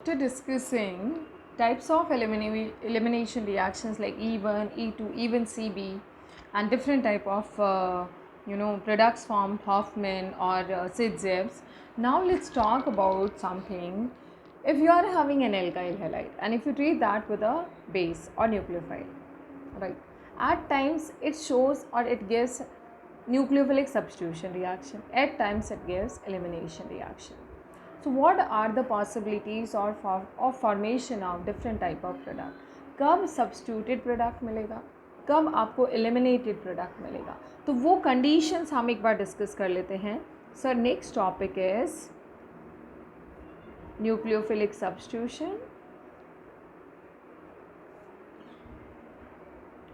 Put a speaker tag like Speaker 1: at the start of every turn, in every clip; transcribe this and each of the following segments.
Speaker 1: After discussing types of elimination reactions like E1, E2, even CB, and different type of products formed Hoffman or Sidzebs, now let's talk about something. If you are having an alkyl halide and if you treat that with a base or nucleophile, right? At times it shows or it gives nucleophilic substitution reaction. At times it gives elimination reaction. So what are the possibilities of formation of different type of product? कब substituted product मिलेगा, कब आपको eliminated product मिलेगा, तो वो conditions हम एक बार discuss कर लेते हैं. Sir next topic is nucleophilic substitution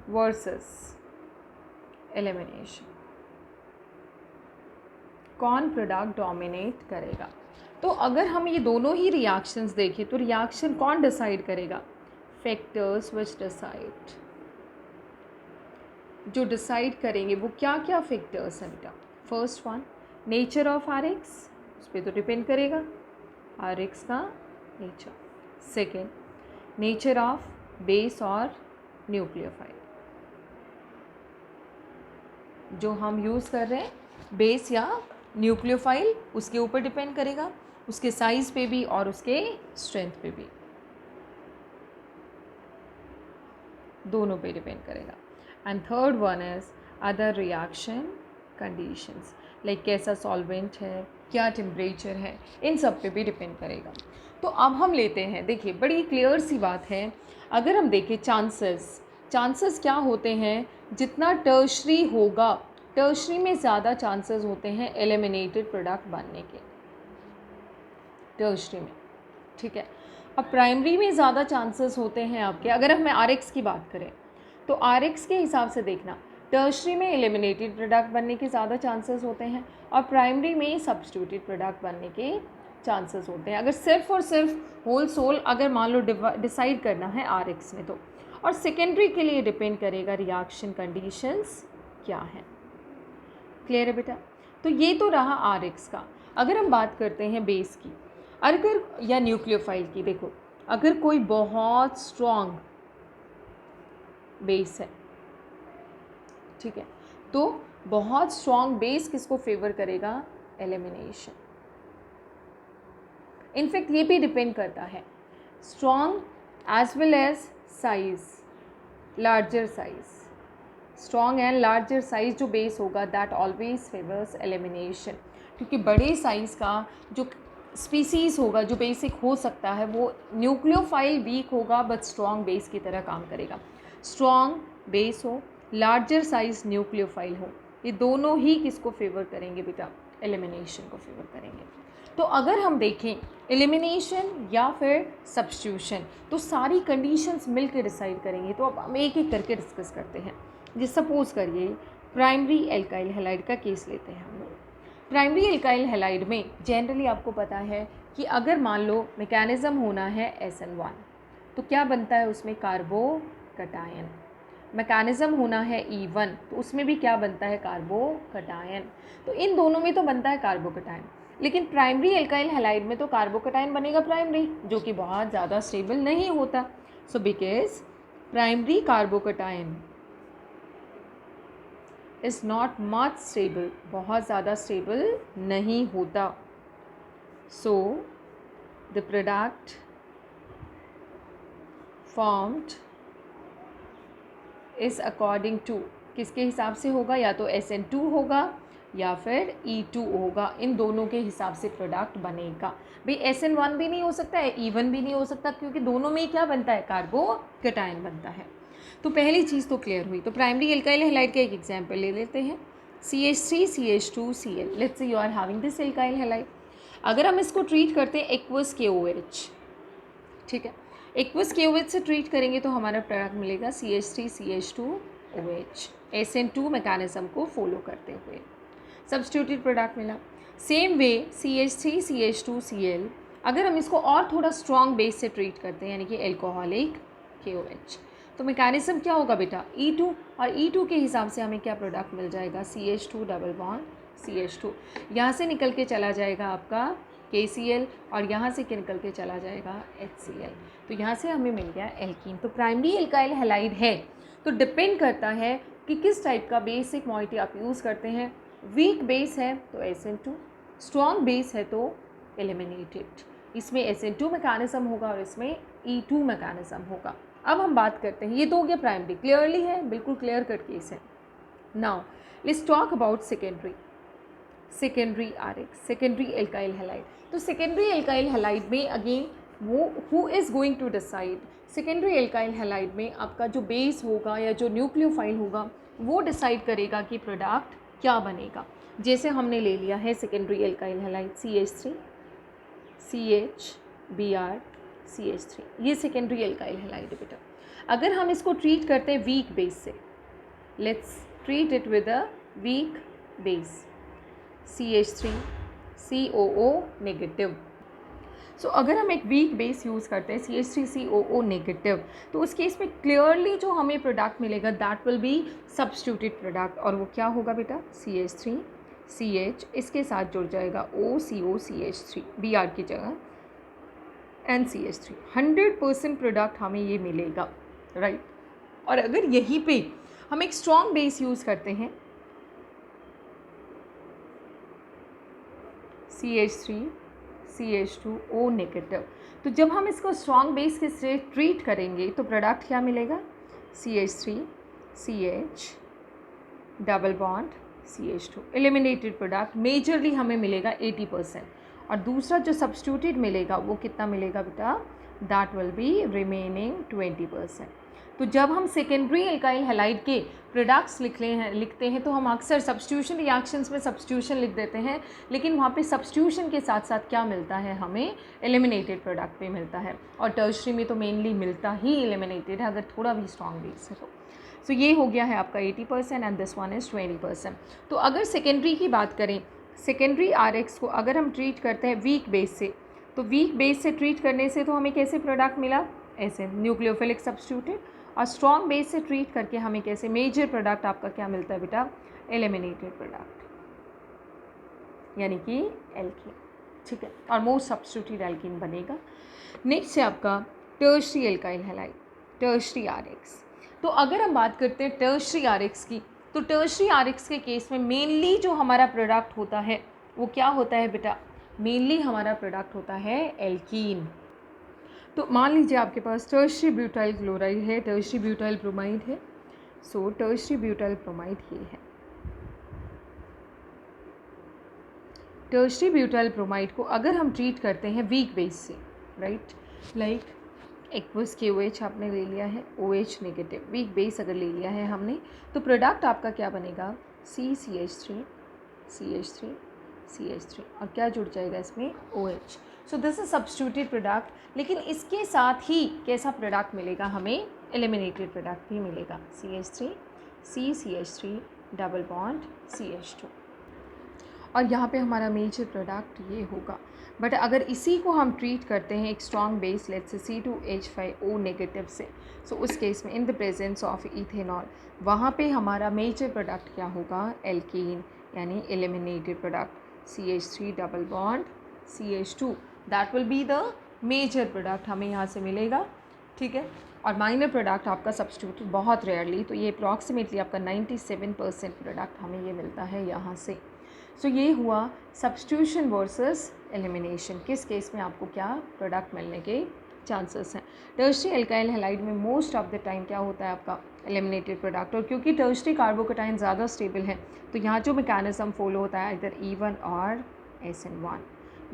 Speaker 1: versus elimination. कौन प्रोडक्ट डोमिनेट करेगा? तो अगर हम ये दोनों ही रिएक्शंस देखें तो रिएक्शन कौन डिसाइड करेगा? फैक्टर्स विच डिसाइड, जो डिसाइड करेंगे वो क्या क्या फैक्टर्स हैं बेटा? First one, nature of RX, उस पर तो डिपेंड करेगा आरएक्स का nature. Second, nature of base और न्यूक्लियोफाइल, जो हम यूज़ कर रहे हैं बेस या न्यूक्लियोफाइल, उसके ऊपर डिपेंड करेगा, उसके साइज पे भी और उसके स्ट्रेंथ पे भी, दोनों पे डिपेंड करेगा. And third one is other reaction conditions, like कैसा सॉल्वेंट है, क्या टेम्परेचर है, इन सब पे भी डिपेंड करेगा. तो अब हम लेते हैं, देखिए बड़ी क्लियर सी बात है. अगर हम देखें चांसेस क्या होते हैं, जितना टर्शरी होगा, टर्शरी में ज़्यादा चांसेस होते हैं एलिमिनेटेड प्रोडक्ट बनने के, टर्शरी में, ठीक है. अब प्राइमरी में ज़्यादा चांसेस होते हैं आपके. अगर हम आरएक्स की बात करें तो आरएक्स के हिसाब से देखना, टर्शरी में एलिमिनेटेड प्रोडक्ट बनने के ज़्यादा चांसेस होते हैं और प्राइमरी में सब्स्टिट्यूटेड प्रोडक्ट बनने के चांसेस होते हैं. अगर सिर्फ और सिर्फ होल सोल अगर मान लो डिसाइड करना है आरएक्स में तो, और सेकेंडरी के लिए डिपेंड करेगा रिएक्शन कंडीशंस क्या हैं. क्लियर है बेटा? तो ये तो रहा आरएक्स का. अगर हम बात करते हैं बेस की, अगर या न्यूक्लियोफाइल की, देखो अगर कोई बहुत स्ट्रॉन्ग बेस है, ठीक है, तो बहुत स्ट्रॉन्ग बेस किसको फेवर करेगा? एलिमिनेशन. इनफैक्ट ये भी डिपेंड करता है strong as well as size, larger size, strong and larger size जो बेस होगा दैट ऑलवेज फेवर्स एलिमिनेशन, क्योंकि बड़े साइज़ का जो स्पीसीज़ होगा, जो बेसिक हो सकता है, वो न्यूक्लियोफाइल वीक होगा बट स्ट्रॉन्ग बेस की तरह काम करेगा. स्ट्रॉन्ग बेस हो, लार्जर साइज न्यूक्लियोफाइल हो, ये दोनों ही किसको फेवर करेंगे बेटा? एलिमिनेशन को फेवर करेंगे. तो अगर हम देखें एलिमिनेशन या फिर सब्स्टिट्यूशन, तो सारी कंडीशंस मिलकर डिसाइड करेंगे. तो अब हम एक एक करके डिस्कस करते हैं. जिस सपोज करिए प्राइमरी एल्काइल हैलाइड का केस लेते हैं हम लोग. प्राइमरी एल्काइल हैलाइड में जनरली आपको पता है कि अगर मान लो मैकेनिज़्म होना है SN1, तो क्या बनता है उसमें? कार्बोकटायन. मैकेनिज़्म होना है E1, तो उसमें भी क्या बनता है? कार्बोकटायन. तो इन दोनों में तो बनता है कार्बोकटायन, लेकिन प्राइमरी एल्काइल हैलाइड में तो कार्बोकटायन बनेगा प्राइमरी, जो कि बहुत ज़्यादा स्टेबल नहीं होता. So because primary carbocation is not much stable, बहुत ज़्यादा स्टेबल नहीं होता. So the product formed is according to, किसके हिसाब से होगा? या तो SN2 होगा या फिर E2 होगा. इन दोनों के हिसाब से प्रोडक्ट बनेगा. भाई SN1 भी नहीं हो सकता है, E1 भी नहीं हो सकता, क्योंकि दोनों में क्या बनता है? कार्बोकटायन बनता है. तो पहली चीज़ तो क्लियर हुई. तो प्राइमरी एल्काइल हैलाइड का एक एग्जाम्पल ले लेते हैं, CH3 CH2 Cl. Let's say you are having this alkyl halide. अगर हम इसको ट्रीट करते हैं एक्वस KOH, ठीक है, एक्वस KOH से ट्रीट करेंगे तो हमारा प्रोडक्ट मिलेगा CH3 CH2 OH, SN2 mechanism को फॉलो करते हुए सब्स्टिट्यूटेड प्रोडक्ट मिला. Same way CH3 CH2 Cl, अगर हम इसको और थोड़ा स्ट्रॉन्ग बेस से ट्रीट करते हैं, यानी कि एल्कोहलिक KOH, तो मैकेनिज़्म क्या होगा बेटा? E2, और E2 के हिसाब से हमें क्या प्रोडक्ट मिल जाएगा? CH2 double bond CH2. यहाँ से निकल के चला जाएगा आपका KCl, और यहाँ से निकल के चला जाएगा HCl। तो यहाँ से हमें मिल गया एल्कीन। तो प्राइमरी एल्काइल हैलाइड है तो डिपेंड करता है कि किस टाइप का बेसिक मॉइटी आप यूज़ करते हैं। वीक बेस है तो SN2, स्ट्रॉन्ग बेस है तो एलिमिनेटेड। इसमें SN2 मैकेनिज्म होगा और इसमें E2 मैकेनिज्म होगा। अब हम बात करते हैं, ये तो हो गया प्राइमरी, क्लियरली है, बिल्कुल क्लियर कट केस है। Now let's talk about secondary RX, secondary alkyl halide. तो सेकेंडरी एल्काइल हैलाइड में अगेन वो who is going to decide, secondary alkyl halide में आपका जो बेस होगा या जो न्यूक्लियोफाइल होगा वो डिसाइड करेगा कि प्रोडक्ट क्या बनेगा। जैसे हमने ले लिया है secondary alkyl halide CH3 CH Br CH3, ये सेकेंडरी एल्काइल हैलाइड है बेटा। अगर हम इसको ट्रीट करते हैं वीक बेस से, let's treat it with a weak base CH3 COO negative. So अगर हम एक वीक बेस यूज़ करते हैं CH3 COO नेगेटिव, तो उस केस में क्लियरली जो हमें प्रोडक्ट मिलेगा that will B substituted product, और वो क्या होगा बेटा CH3 CH, इसके साथ जुड़ जाएगा OCO CH3 Br की जगह NCH3, 100% प्रोडक्ट हमें ये मिलेगा, राइट। और अगर यहीं पे हम एक स्ट्रॉन्ग बेस यूज़ करते हैं CH3 CH2O नेगेटिव, तो जब हम इसको स्ट्रॉन्ग बेस के से ट्रीट करेंगे तो प्रोडक्ट क्या मिलेगा CH3 CH double bond CH2, eliminated product majorly हमें मिलेगा 80%, और दूसरा जो सब्स्टिट्यूटेड मिलेगा वो कितना मिलेगा बेटा, दैट विल बी रिमेनिंग 20%। तो जब हम सेकेंडरी एल्काइल हैलाइड के प्रोडक्ट्स लिखते हैं तो हम अक्सर सब्स्टिट्यूशन रिएक्शंस में सब्स्टिट्यूशन लिख देते हैं, लेकिन वहाँ पे सब्स्टिट्यूशन के साथ साथ क्या मिलता है, हमें एलिमिनेटेड प्रोडक्ट भी मिलता है, और टर्शरी में तो मेनली मिलता ही एलिमिनेटेड है अगर थोड़ा भी स्ट्रॉन्ग बेस है तो। सो ये हो गया है आपका 80% एंड दिस वन इज़ 20%। तो अगर सेकेंडरी की बात करें, सेकेंडरी RX को अगर हम ट्रीट करते हैं वीक बेस से, तो वीक बेस से ट्रीट करने से तो हमें कैसे प्रोडक्ट मिला, ऐसे न्यूक्लियोफिलिक सब्स्टिट्यूटेड, और स्ट्रॉन्ग बेस से ट्रीट करके हमें कैसे मेजर प्रोडक्ट आपका क्या मिलता है बेटा, एलिमिनेटेड प्रोडक्ट, यानी कि एल्कीन, ठीक है, और मोस्ट सब्स्टिट्यूटेड एल्कीन बनेगा। नेक्स्ट है आपका tertiary alkyl halide, tertiary RX। तो अगर हम बात करते हैं टर्शरी RX की, तो टर्शरी RX के केस में मेनली जो हमारा प्रोडक्ट होता है वो क्या होता है बेटा, मेनली हमारा प्रोडक्ट होता है एल्कीन। तो मान लीजिए आपके पास टर्शरी ब्यूटाइल क्लोराइड है, टर्शरी ब्यूटाइल ब्रोमाइड है, सो टर्शरी ब्यूटाइल ब्रोमाइड ये है। टर्शरी ब्यूटाइल ब्रोमाइड को अगर हम ट्रीट करते हैं वीक बेस से, राइट, लाइक एक्वस KOH आपने ले लिया है, OH नेगेटिव, वीक बेस अगर ले लिया है हमने, तो प्रोडक्ट आपका क्या बनेगा CCH3 CH3 CH3, और क्या जुड़ जाएगा इसमें OH। So this is substituted product, लेकिन इसके साथ ही कैसा प्रोडक्ट मिलेगा हमें, एलिमिनेटेड प्रोडक्ट भी मिलेगा CH3 CH3 double bond CH2, और यहाँ पे हमारा मेजर प्रोडक्ट ये होगा। बट अगर इसी को हम ट्रीट करते हैं एक strong base let's say C2H5O negative से, सो उस केस में in the presence of ethanol, वहाँ पे हमारा मेजर प्रोडक्ट क्या होगा, एल्कीन, यानी eliminated product CH3 double bond CH2, that will be the major product हमें यहाँ से मिलेगा, ठीक है। और माइनर प्रोडक्ट आपका सब्स्टिट्यूटेड बहुत रेयरली, तो ये अप्रॉक्सीमेटली आपका 97% प्रोडक्ट हमें ये मिलता है यहाँ से। सो ये हुआ सब्स्टिट्यूशन वर्सेस एलिमिनेशन, किस केस में आपको क्या प्रोडक्ट मिलने के चांसेस हैं। टर्शरी एल्काइल हैलाइड में मोस्ट ऑफ द टाइम क्या होता है आपका, एलिमिनेटेड प्रोडक्ट, और क्योंकि टर्शरी कार्बोकेटाइन ज़्यादा स्टेबल है तो यहाँ जो मैकेनिज्म फॉलो होता है इधर E1 और SN1,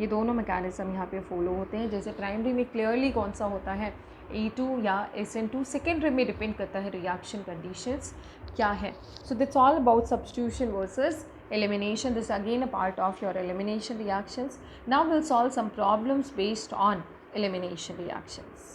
Speaker 1: ये दोनों मैकेनिज्म यहाँ पे फॉलो होते हैं। जैसे प्राइमरी में क्लियरली कौन सा होता है, E2 या SN2, सेकेंडरी में डिपेंड करता है रिएक्शन कंडीशंस क्या है। So that's all about substitution versus elimination. This is again a part of your elimination reactions. Now we'll solve some problems based on elimination reactions.